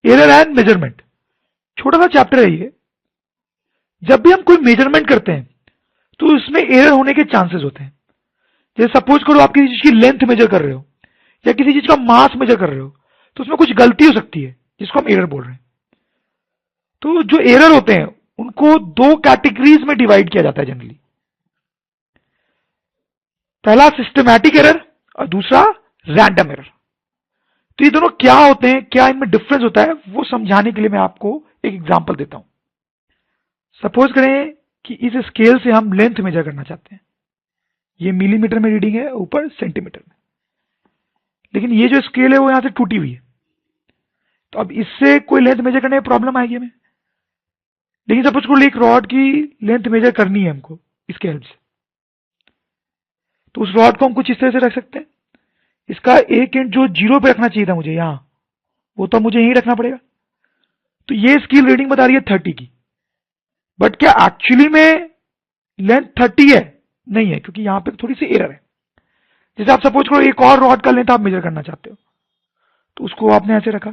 Error and measurement, छोटा सा chapter है ये। जब भी हम कोई मेजरमेंट करते हैं तो इसमें एरर होने के चांसेस होते हैं। जैसे सपोज करो आप किसी चीज की लेंथ मेजर कर रहे हो या किसी चीज का मास मेजर कर रहे हो, तो उसमें कुछ गलती हो सकती है जिसको हम एरर बोल रहे हैं। तो जो एरर होते हैं उनको दो कैटेगरीज में डिवाइड किया जाता है जनरली। पहला सिस्टमैटिक एरर और दूसरा रैंडम एरर। तो ये दोनों क्या होते हैं, क्या इनमें डिफरेंस होता है, वो समझाने के लिए मैं आपको एक एग्जांपल देता हूं। सपोज करें कि इस स्केल से हम लेंथ मेजर करना चाहते हैं। ये मिलीमीटर में रीडिंग है, ऊपर सेंटीमीटर में, लेकिन ये जो स्केल है वो यहां से टूटी हुई है। तो अब इससे कोई लेंथ मेजर करने में प्रॉब्लम आएगी हमें। लेकिन सपोज करो एक रॉड की लेंथ मेजर करनी है हमको इसके हेल्प से, तो उस रॉड को हम कुछ इस तरह से रख सकते हैं। इसका एक एंड जो 0 पे रखना चाहिए था मुझे यहां, वो तो मुझे यहीं रखना पड़ेगा। तो ये स्केल रीडिंग बता रही है 30 की, बट क्या एक्चुअली में लेंथ 30 है? नहीं है, क्योंकि यहां पे थोड़ी सी एरर है। जैसे आप सपोज करो एक और रॉड का लेंथ आप मेजर करना चाहते हो, तो उसको आपने ऐसे रखा,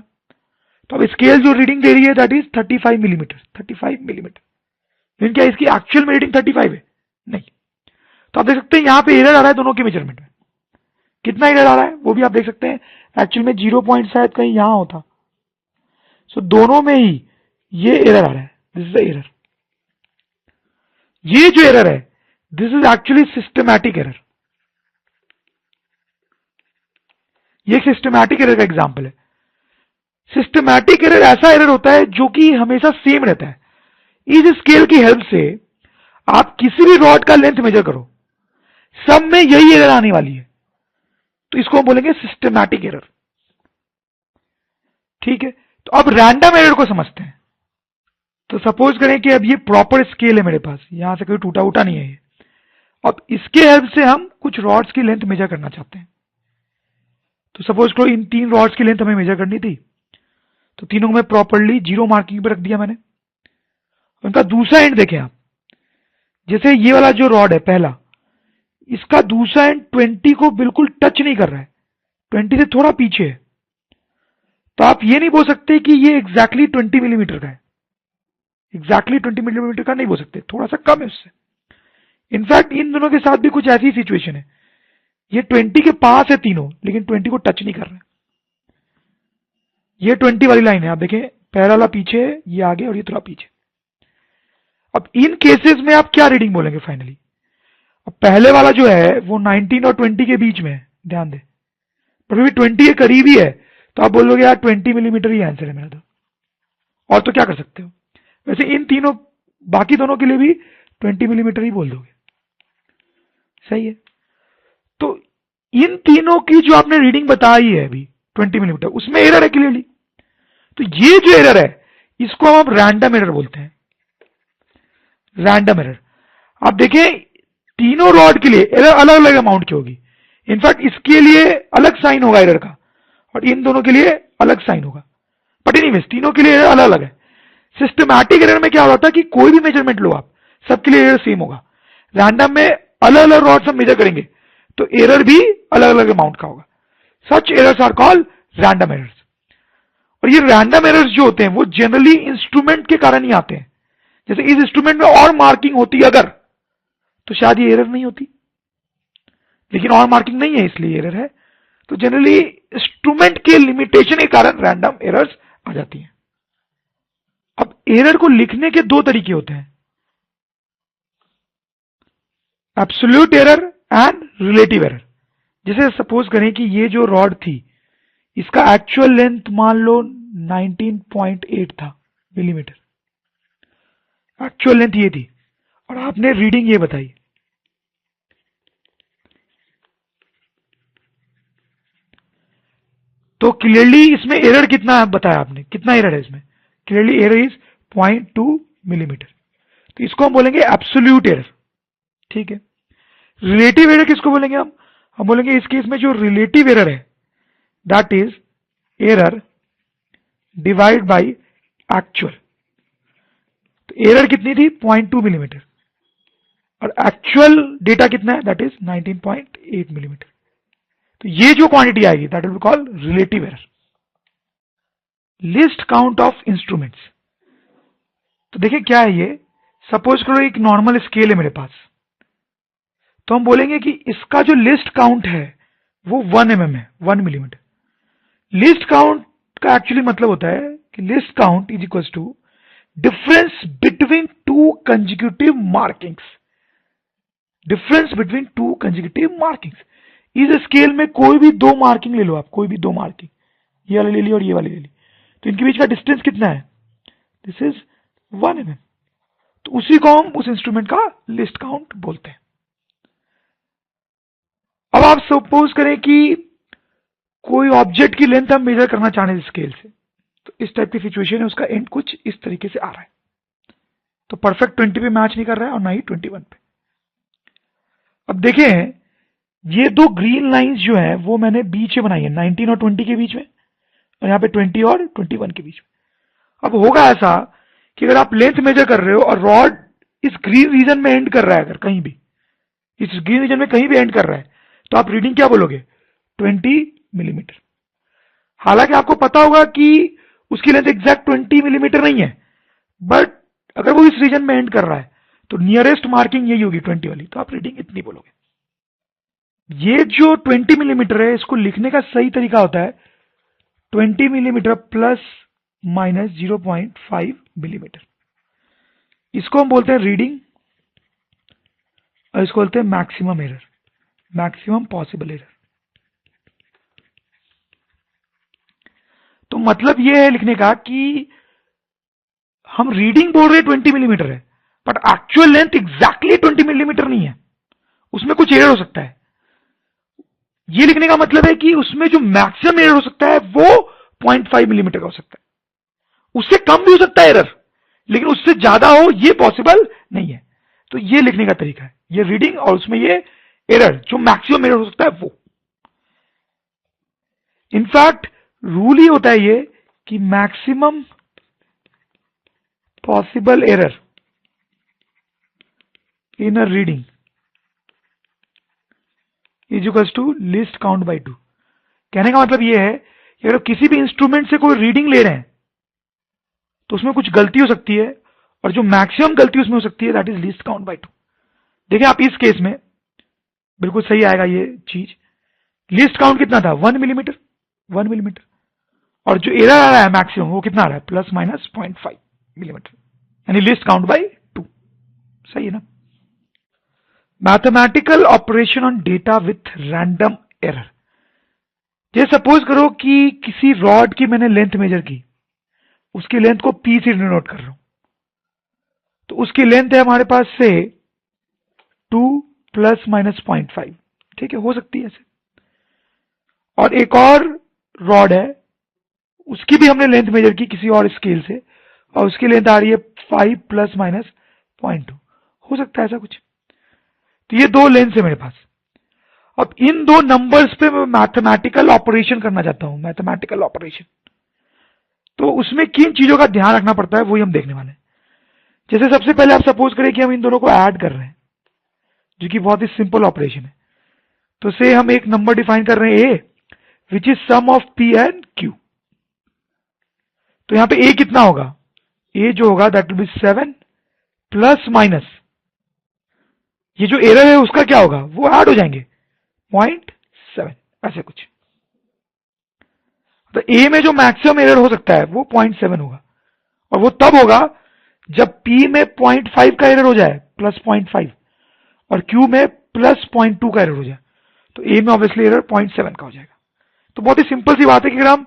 तो अब स्केल जो रीडिंग दे रही है दैट इज 35 मिलीमीटर। 35 मिलीमीटर, लेकिन क्या इसकी एक्चुअल में रीडिंग 35 है? नहीं। तो आप देख सकते हैं यहां पे एरर आ रहा है दोनों के मेजरमेंट में। कितना एरर आ रहा है वो भी आप देख सकते हैं। एक्चुअल में 0 पॉइंट शायद कहीं यहां होता। सो दोनों में ही ये एरर आ रहा है। This is the error. ये जो एरर है this is actually systematic error. ये सिस्टमैटिक एरर का एग्जांपल है। सिस्टमैटिक एरर ऐसा एरर होता है जो कि हमेशा सेम रहता है। इस स्केल की हेल्प से आप किसी भी रॉड का लेंथ मेजर करो, सब में यही एरर आने वाली है, तो इसको हम बोलेंगे सिस्टमैटिक एरर। ठीक है, तो अब रैंडम एरर को समझते हैं। तो सपोज करें कि अब ये प्रॉपर स्केल है मेरे पास, यहां से कोई टूटा उटा नहीं है ये। अब इसके हेल्प से हम कुछ रॉड्स की लेंथ मेजर करना चाहते हैं। तो सपोज करो इन 3 रॉड्स की लेंथ हमें मेजर करनी थी, तो तीनों को मैं प्रॉपरली 0 मार्किंग पे रख दिया मैंने। उनका दूसरा एंड देखें आप, जैसे ये वाला जो रॉड है पहला, इसका दूसरा एंड 20 को बिल्कुल टच नहीं कर रहा है, 20 से थोड़ा पीछे है। तो आप ये नहीं बोल सकते कि ये एग्जैक्टली 20 मिलीमीटर का है। एग्जैक्टली 20 मिलीमीटर का नहीं बोल सकते, थोड़ा सा कम है उससे। इनफैक्ट इन दोनों के साथ भी कुछ ऐसी सिचुएशन है, ये 20 के पास है तीनों, लेकिन 20 को टच नहीं कर रहे। ये 20 वाली लाइन है, आप देखें पहला वाला पीछे है, ये आगे और ये थोड़ा पीछे। अब इन केसेस में आप क्या रीडिंग बोलेंगे फाइनली? अब पहले वाला जो है वो 19 और 20 के बीच में है, ध्यान दें, पर भी 20 के करीब ही है, तो आप बोलोगे यार 20 मिलीमीटर ही आंसर है मेरा। तो और तो क्या कर सकते हो? वैसे इन तीनों बाकी दोनों के लिए भी 20 मिलीमीटर ही बोल दोगे, सही है। तो इन तीनों की जो आपने रीडिंग बताई है अभी 20 मिलीमीटर, उसमें एरर है क्लियरली। तो ये जो एरर है इसको हम रैंडम एरर बोलते हैं। Random error. आप देखें तीनों रॉड के लिए एरर अलग अलग अमाउंट की होगी। इनफैक्ट इसके लिए अलग साइन होगा एरर का, और इन दोनों के लिए अलग साइन होगा, बट एनीवेज तीनों के लिए एरर अलग अलग है। सिस्टमैटिक एरर में क्या होता है कि कोई भी मेजरमेंट लो आप, सबके लिए एरर सेम होगा। रैंडम में अलग अलग रॉड्स हम मेजर करेंगे तो एरर भी अलग अलग अमाउंट का होगा। Such errors are called random errors. और ये रैंडम एरर्स जो होते हैं वो जनरली इंस्ट्रूमेंट के कारण ही आते हैं। जैसे इस इंस्ट्रूमेंट में और मार्किंग होती अगर, तो शायद ये एरर नहीं होती, लेकिन और मार्किंग नहीं है इसलिए एरर है। तो जनरली इंस्ट्रूमेंट के लिमिटेशन के कारण रैंडम एरर्स आ जाती हैं। अब एरर को लिखने के दो तरीके होते हैं, absolute error and relative error. जैसे सपोज करें कि ये जो रॉड थी इसका एक्चुअल लेंथ मान लो 19.8 था मिलीमीटर, एक्चुअल लेंथ ये थी, और आपने रीडिंग ये बताई। तो क्लियरली इसमें एरर कितना बताया आपने, कितना एरर है इसमें? Clearly error is 0.2 millimetre. तो इसको हम बोलेंगे एब्सोल्यूट एरर। ठीक है। रिलेटिव एरर किसको बोलेंगे हम बोलेंगे इस केस में जो रिलेटिव एरर है that is error divide by actual. तो एरर कितनी थी? 0.2 मिलीमीटर, और एक्चुअल डेटा कितना है? That is 19.8 millimetre. तो ये जो क्वांटिटी आएगी that will be called relative error. List count of instruments. तो देखिए क्या है ये, सपोज करो एक नॉर्मल स्केल है मेरे पास, तो हम बोलेंगे कि इसका जो लिस्ट काउंट है वो 1 mm है, 1 मिलीमीटर। लिस्ट काउंट का एक्चुअली मतलब होता है कि least count is equal to difference between two consecutive markings. Difference between two consecutive markings. इस स्केल में कोई भी दो मार्किंग ले लो आप, कोई भी दो मार्किंग, ये वाली ले ली और ये वाली ले ली, तो इनके बीच का डिस्टेंस कितना है, दिस इज 1 mm। तो उसी को हम उस इंस्ट्रूमेंट का लिस्ट काउंट बोलते हैं। अब आप सपोज करें कि कोई ऑब्जेक्ट की लेंथ हम मेजर करना चाह रहे हैं स्केल से, तो इस टाइप की सिचुएशन है, उसका एंड कुछ इस तरीके से आ रहा है, तो परफेक्ट 20 पे मैच नहीं कर रहा है और ना ही 21 पे। अब देखें ये दो ग्रीन लाइंस जो है वो मैंने बीच में बनाई है, 19 और 20 के बीच में, और यहाँ पे 20 और 21 के बीच में। अब होगा ऐसा कि अगर आप लेंथ मेजर कर रहे हो और रॉड इस ग्रीन रीजन में एंड कर रहा है, अगर कहीं भी इस ग्रीन रीजन में कहीं भी एंड कर रहा है, तो आप रीडिंग क्या बोलोगे, 20 मिलीमीटर। हालांकि आपको पता होगा कि उसकी लेंथ एग्जैक्ट 20 मिलीमीटर नहीं है, बट अगर वो इस रीजन में एंड कर रहा है तो नियरेस्ट मार्किंग यही होगी 20 वाली, तो आप रीडिंग इतनी बोलोगे। ये जो 20 मिलीमीटर है इसको लिखने का सही तरीका होता है 20 मिलीमीटर प्लस माइनस 0.5 मिलीमीटर। इसको हम बोलते हैं रीडिंग और इसको बोलते हैं maximum error, maximum possible error. तो मतलब यह है लिखने का कि हम रीडिंग बोल रहे हैं 20 मिलीमीटर है, but actual length exactly 20 millimetre नहीं है, उसमें कुछ एरर हो सकता है। ये लिखने का मतलब है कि उसमें जो मैक्सिमम एरर हो सकता है वो 0.5 मिलीमीटर का हो सकता है, उससे कम भी हो सकता है एरर, लेकिन उससे ज्यादा हो ये पॉसिबल नहीं है। तो ये लिखने का तरीका है, ये रीडिंग और उसमें ये एरर, जो मैक्सिमम एरर हो सकता है वो। इनफैक्ट रूल ही होता है ये कि maximum possible error in a reading is equal to least count by 2। कहने का मतलब ये है कि अगर किसी भी इंस्ट्रूमेंट से कोई रीडिंग ले रहे हैं तो उसमें कुछ गलती हो सकती है, और जो मैक्सिमम गलती उसमें हो सकती है that is least count by 2। देखिए आप इस केस में बिल्कुल सही आएगा ये चीज, लीस्ट काउंट कितना था 1 मिलीमीटर, 1 मिलीमीटर, और जो एरर आ रहा है मैक्सिमम वो कितना आ रहा है प्लस माइनस 0.5 मिलीमीटर, यानी लीस्ट काउंट बाई 2। सही है ना। Mathematical operation on data with random error. ये सपोज करो कि किसी रॉड की मैंने लेंथ मेजर की, उसकी लेंथ को पी से डिनोट कर रहा हूं, तो उसकी लेंथ है हमारे पास से 2 प्लस माइनस 0.5, ठीक है, हो सकती है ऐसे। और एक और रॉड है, उसकी भी हमने लेंथ मेजर की किसी और स्केल से, और उसकी लेंथ आ रही है 5 प्लस माइनस 0.2, हो सकता है ऐसा कुछ। तो ये दो लेंथ है मेरे पास। अब इन दो नंबर्स पे मैं मैथमेटिकल ऑपरेशन करना चाहता हूं, मैथमेटिकल ऑपरेशन, तो उसमें किन चीजों का ध्यान रखना पड़ता है वही हम देखने वाले हैं। जैसे सबसे पहले आप सपोज करें कि हम इन दोनों को ऐड कर रहे हैं, जो कि बहुत ही सिंपल ऑपरेशन है। तो से हम एक नंबर डिफाइन कर रहे हैं A, which is sum of P and Q. तो यहां पे ए कितना होगा, ए जो होगा that will be 7 plus minus, ये जो एरर है उसका क्या होगा, वो ऐड हो जाएंगे 0.7, ऐसे कुछ। तो ए में जो मैक्सिमम एरर हो सकता है वो 0.7 होगा, और वो तब होगा जब पी में 0.5 का एरर हो जाए प्लस 0.5, और क्यू में प्लस 0.2 का एरर हो जाए, तो ए में ऑब्वियसली एरर 0.7 का हो जाएगा। तो बहुत ही सिंपल सी बात है कि अगर हम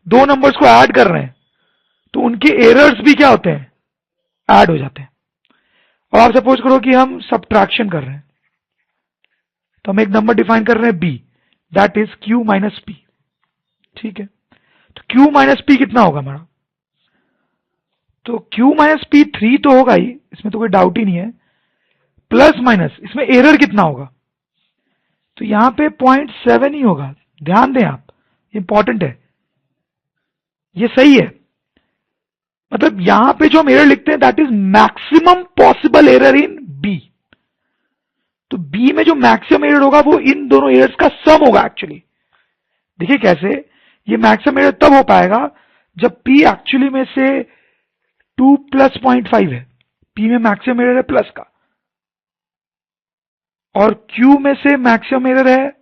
दो नंबर्स को ऐड कर रहे हैं तो उनके एरर्स भी क्या होते हैं, ऐड हो जाते हैं। और आप सपोज करो कि हम सब्ट्रैक्शन कर रहे हैं, तो हम एक नंबर डिफाइन कर रहे हैं b, that is q minus p, ठीक है। तो क्यू माइनस पी कितना होगा हमारा, तो क्यू माइनस पी 3 तो होगा ही, इसमें तो कोई डाउट ही नहीं है, प्लस माइनस इसमें एरर कितना होगा, तो यहां पे 0.7 ही होगा। ध्यान दें आप, इंपॉर्टेंट है, ये सही है। मतलब यहां पे जो हम एरर लिखते हैं that is maximum possible error in b. तो बी में जो मैक्सिमम एरर होगा वो इन दोनों एरर्स का सम होगा एक्चुअली। देखिए कैसे, ये मैक्सिमम एरर तब हो पाएगा जब P एक्चुअली में से 2 प्लस 0.5 है, P में मैक्सिमम एरर है प्लस का, और Q में से मैक्सिमम एरर है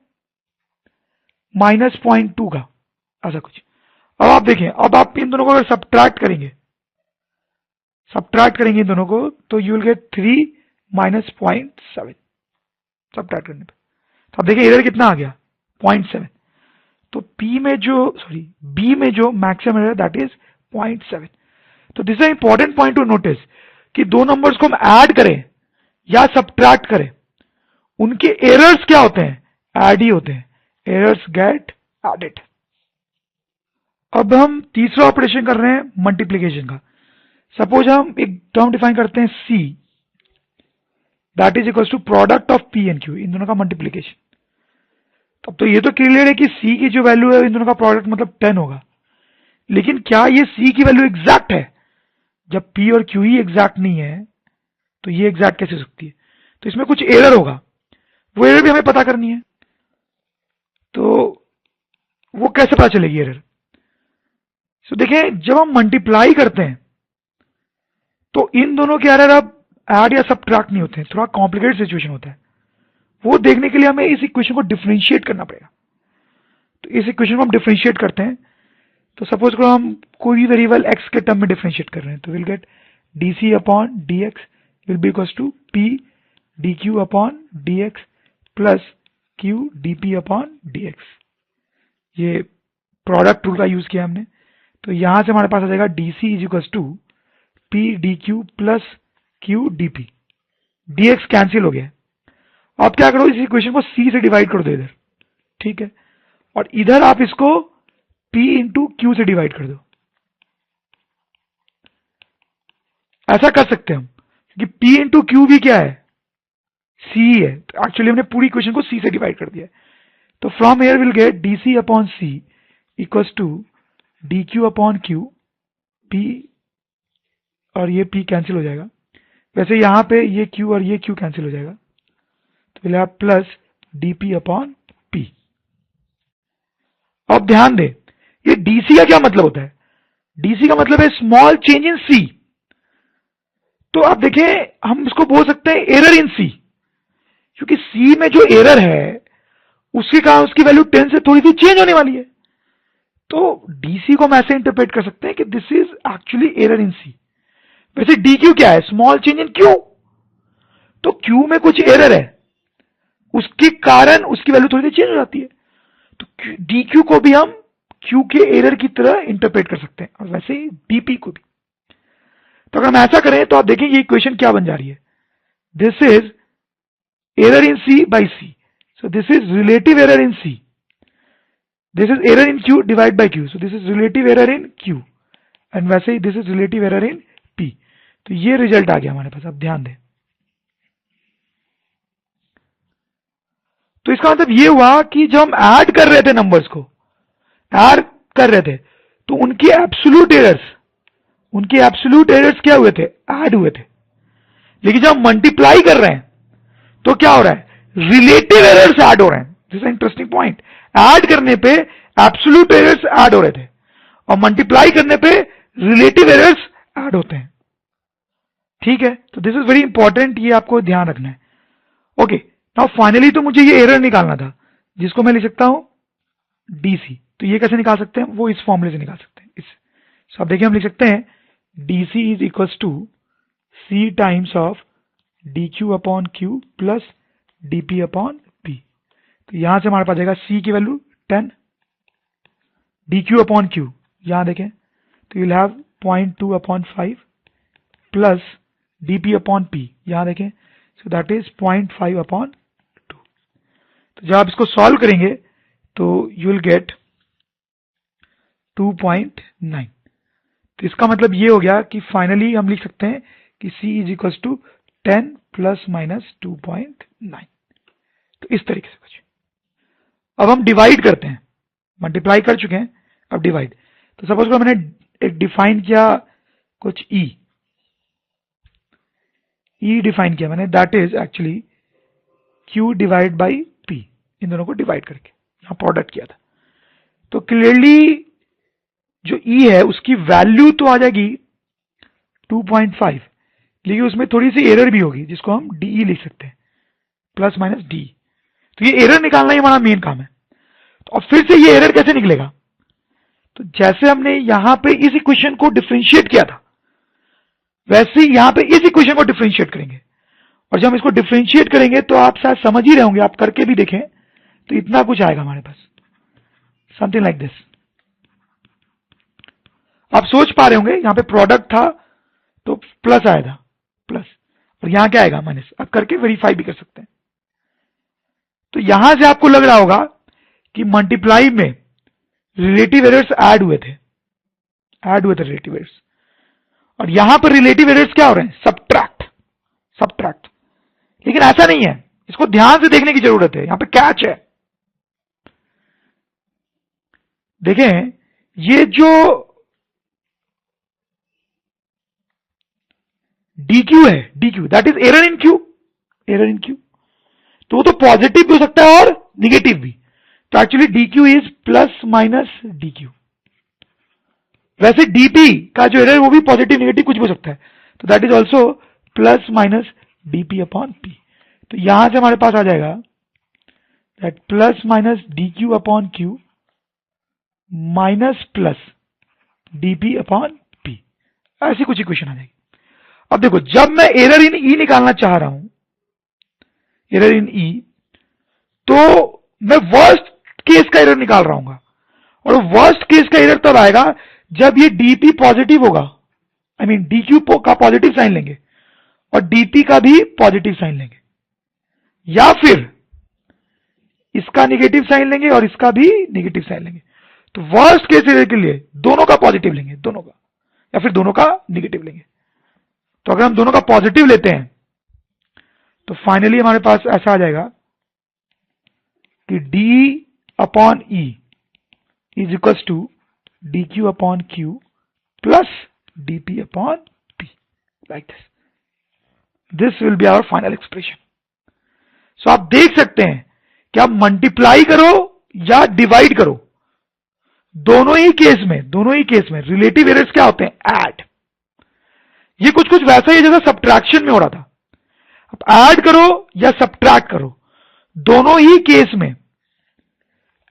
-0.2 का, ऐसा कुछ। अब आप देखें, अब आप इन दोनों को अगर सब्ट्रैक्ट करेंगे इन दोनों को, तो you will get 3 minus 0.7 subtract करने पे। तो अब देखिए एरर कितना आ गया, 0.7। तो बी में जो मैक्सिमम एरर दैट इज 0.7। तो this is important point two notice कि दो नंबर्स को हम ऐड करें या सब्ट्रैक्ट करें, उनके एरर्स क्या होते हैं, ऐड ही होते हैं, एरर्स गेट एडेड। अब हम तीसरा ऑपरेशन कर रहे हैं मल्टीप्लीकेशन का। सपोज हम एक टर्म डिफाइन करते हैं C, that is equal to product of P and Q, इन दोनों का मल्टीप्लीकेशन। तब तो ये तो क्लियर है कि C की जो वैल्यू है इन दोनों का प्रोडक्ट मतलब 10 होगा, लेकिन क्या ये C की वैल्यू एग्जैक्ट है? जब P और Q ही एग्जैक्ट नहीं है तो ये एग्जैक्ट कैसे हो सकती है? तो इसमें कुछ एरर होगा, वो एरर भी हमें पता करनी है। तो वो कैसे पता चलेगी एरर? सो देखें, जब हम मल्टीप्लाई करते हैं तो इन दोनों के एरर अब ऐड या सब्ट्रैक्ट नहीं होते हैं, थोड़ा कॉम्प्लिकेटेड सिचुएशन होता है। वो देखने के लिए हमें इस इक्वेशन को डिफरेंशिएट करना पड़ेगा। तो इस इक्वेशन को हम डिफरेंशिएट करते हैं। तो सपोज करो हम कोई भी वेरिएबल x के टर्म में डिफरेंशिएट कर रहे हैं, तो will get dc upon dx will be equals to p dq upon dx plus q dp upon dx। ये प्रोडक्ट रूल का यूज किया हमने। तो यहां से हमारे पास आ जाएगा dc is equals to p dq plus q dp। dx cancel हो गया। आप क्या करो, इस इक्वेशन को c से डिवाइड कर दो इधर, ठीक है, और इधर आप इसको p इंटू क्यू से डिवाइड कर दो। ऐसा कर सकते हैं हम, क्योंकि p इंटू क्यू भी क्या है, c है। तो एक्चुअली हमने पूरी इक्वेशन को c से डिवाइड कर दिया है। तो from here will get dc upon c equals to dq upon q, p और ये p कैंसिल हो जाएगा। वैसे यहां पे ये q और ये q कैंसिल हो जाएगा, तो will have plus dp upon p। अब ध्यान दें, ये डीसी का क्या मतलब होता है? डीसी का मतलब है स्मॉल चेंज इन सी। तो आप देखें, हम इसको बोल सकते हैं एरर इन सी, क्योंकि सी में जो एरर है उसके कारण उसकी वैल्यू 10 से थोड़ी सी चेंज होने वाली है। तो डीसी को हम ऐसे इंटरप्रेट कर सकते हैं कि this is actually error in C. वैसे डी क्यू क्या है, स्मॉल चेंज इन क्यू। तो क्यू में कुछ एरर है, उसके कारण उसकी वैल्यू थोड़ी सी चेंज हो जाती है। तो डी क्यू को भी हम क्यू के एरर की तरह इंटरप्रेट कर सकते हैं, और वैसे ही डीपी को भी। तो अगर हम ऐसा करें तो आप देखें ये इक्वेशन क्या बन जा रही है, this is error in C by C, so this is relative error in C, this is error in Q divide by Q, so this is relative error in Q, and वैसे ही this is relative error in P. तो ये result आ गया हमारे पास। अब ध्यान दें, तो इसका मतलब ये हुआ कि जब हम ऐड कर रहे थे नंबर्स को, ऐड कर रहे थे, तो उनके एब्सोल्यूट एरर्स क्या हुए थे, ऐड हुए थे। लेकिन जब हम मल्टीप्लाई कर रहे हैं तो क्या हो रहा है, रिलेटिव एरर्स ऐड हो रहे हैं। This is interesting point. Add करने पे एब्सोल्यूट एरर्स ऐड हो रहे थे, और मल्टीप्लाई करने पे रिलेटिव एरर्स ऐड होते हैं, ठीक है। तो दिस इज वेरी इंपॉर्टेंट, ये आपको ध्यान रखना है। ओके, नाउ फाइनली तो मुझे ये एरर निकालना था, जिसको मैं लिख सकता हूं डीसी। तो ये कैसे निकाल सकते हैं, वो इस फॉर्मूले से निकाल सकते हैं। इस अब देखिए, हम लिख सकते हैं DC is equals to C times of D Q upon Q plus DP upon P. तो यहां से हमारे पास जाएगा सी की value 10, D Q upon Q यहां देखें तो you'll have 0.2 upon 5 plus DP upon P यहां देखें, सो दैट इज 0.5 अपॉन 2। तो जब आप इसको सॉल्व करेंगे तो यू विल गेट 2.9। तो इसका मतलब ये हो गया कि फाइनली हम लिख सकते हैं कि C is equal to 10 plus minus 2.9। तो इस तरीके से कुछ। अब हम डिवाइड करते हैं, मल्टीप्लाई कर चुके हैं, अब डिवाइड। तो सपोज को मैंने एक डिफाइन किया कुछ E डिफाइन किया मैंने, that is actually Q divide by P, इन दोनों को डिवाइड करके यहां प्रोडक्ट किया था। तो क्लियरली जो ई है उसकी वैल्यू तो आ जाएगी 2.5, लेकिन उसमें थोड़ी सी एरर भी होगी जिसको हम डीई लिख सकते हैं, प्लस माइनस डी। तो ये एरर निकालना ही हमारा मेन काम है। तो अब फिर से ये एरर कैसे निकलेगा? तो जैसे हमने यहां पे इस इक्वेशन को डिफरेंशिएट किया था, वैसे ही यहां पे इस इक्वेशन को डिफरेंशिएट करेंगे। और जब हम इसको डिफरेंशिएट करेंगे तो आप शायद समझ ही रहे होंगे, आप करके भी देखें तो इतना कुछ आएगा हमारे पास, समथिंग लाइक दिस। आप सोच पा रहे होंगे यहां पे प्रोडक्ट था तो प्लस आया था, प्लस, और यहां क्या आएगा माइनस। आप करके वेरीफाई भी कर सकते हैं। तो यहां से आपको लग रहा होगा कि मल्टीप्लाई में रिलेटिव एरर्स ऐड हुए थे रिलेटिव एरर्स, और यहां पर रिलेटिव एरर्स क्या हो रहे हैं? सब्ट्रैक्ट। लेकिन ऐसा नहीं है, इसको ध्यान से देखने की जरूरत है, यहां पे कैच है। देखें, ये जो DQ है, DQ that is error in Q, तो वो तो पॉजिटिव भी हो सकता है और निगेटिव भी। तो actually DQ is plus minus DQ। वैसे DP का जो एरर है वो भी पॉजिटिव निगेटिव कुछ भी हो सकता है, तो that is also plus minus DP upon P। तो यहां से हमारे पास आ जाएगा that plus minus DQ upon Q minus plus DP upon P, ऐसी कुछ इक्वेशन आ जाएगी। अब देखो, जब मैं एरर इन ई निकालना चाह रहा हूं, एरर इन ई, तो मैं वर्स्ट केस का एरर निकाल रहा हूं, और वर्स्ट केस का एरर तब आएगा जब ये DP पॉजिटिव होगा, आई मीन DQ का पॉजिटिव साइन लेंगे और DP का भी पॉजिटिव साइन लेंगे, या फिर इसका निगेटिव साइन लेंगे और इसका भी निगेटिव साइन लेंगे। तो वर्स्ट केस एरर के लिए दोनों का पॉजिटिव लेंगे, दोनों का, या फिर दोनों का निगेटिव लेंगे। तो अगर हम दोनों का पॉजिटिव लेते हैं तो फाइनली हमारे पास ऐसा आ जाएगा कि D upon E is equal to DQ upon Q plus DP upon P, like this. This will be our final expression. So आप देख सकते हैं कि आप मल्टीप्लाई करो या डिवाइड करो, दोनों ही केस में रिलेटिव एरर्स क्या होते हैं? ऐड। ये कुछ वैसा ही है जैसा सब्ट्रैक्शन में हो रहा था। अब ऐड करो या सब्ट्रैक्ट करो, दोनों ही केस में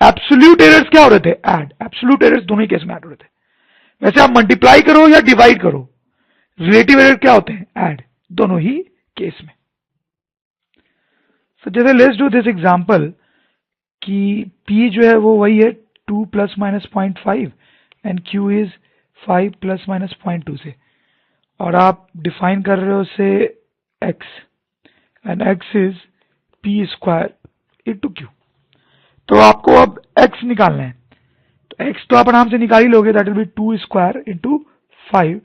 एब्सोल्यूट एरर्स क्या हो रहे थे? ऐड। एब्सोल्यूट एरर्स दोनों ही केस में ऐड हो रहे थे। वैसे आप मल्टीप्लाई करो या डिवाइड करो, रिलेटिव एरर क्या होते हैं? ऐड, दोनों ही केस में। सो जैसे लेट्स डू दिस एग्जांपल कि P जो है वो वही है 2 plus minus 0.5 and Q is 5 plus minus 0.2 से, और आप डिफाइन कर रहे हो से x, and x is P square into Q। तो आपको अब x निकालना है, तो x तो आप आराम से निकाल ही लोगे, that will B 2 square into 5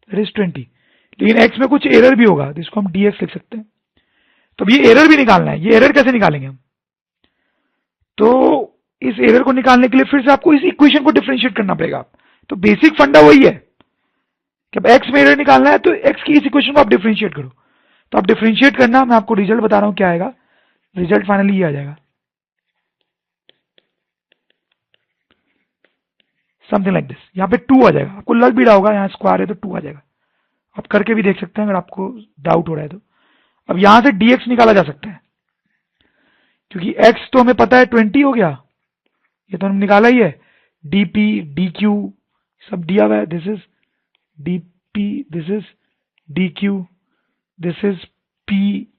that is 20। लेकिन x में कुछ एरर भी होगा जिसको हम dx लिख सकते हैं। तो अब ये एरर भी निकालना है। ये एरर कैसे निकालेंगे हम? तो इस एरर को निकालने के लिए फिर से आपको इस इक्वेशन को डिफरेंशिएट करना पड़ेगा। तो बेसिक फंडा वही है कि अब x में एरर निकालना है तो x की इस इक्वेशन को आप डिफरेंशिएट करो। तो आप डिफरेंशिएट करना, मैं आपको रिजल्ट बता रहा हूं क्या आएगा। रिजल्ट फाइनली ये आ जाएगा, समथिंग लाइक दिस। यहां पे 2 आ जाएगा, आपको लग भी रहा होगा यहां स्क्वायर है तो 2 आ जाएगा। आप करके भी देख सकते हैं अगर आपको डाउट हो रहा है तो। अब यहां से dx निकाला जा सकता है, क्योंकि x तो हमें पता है 20 हो गया, ये तो हमने निकाला ही है। dp dq सब दिया हुआ है, this is dp, this is dq, this is p,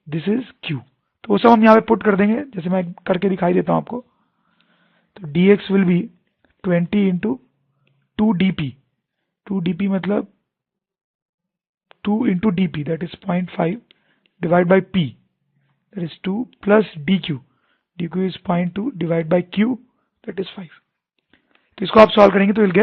this is q। तो वो सब हम यहां पे पुट कर देंगे, जैसे मैं करके दिखाई देता हूं आपको। तो dx will B 20 into 2dp मतलब 2 into dp that is 0.5 divide by p that is 2 plus dq is 0.2 divide by q that is 5। तो इसको आप सॉल्व करेंगे तो विल गेट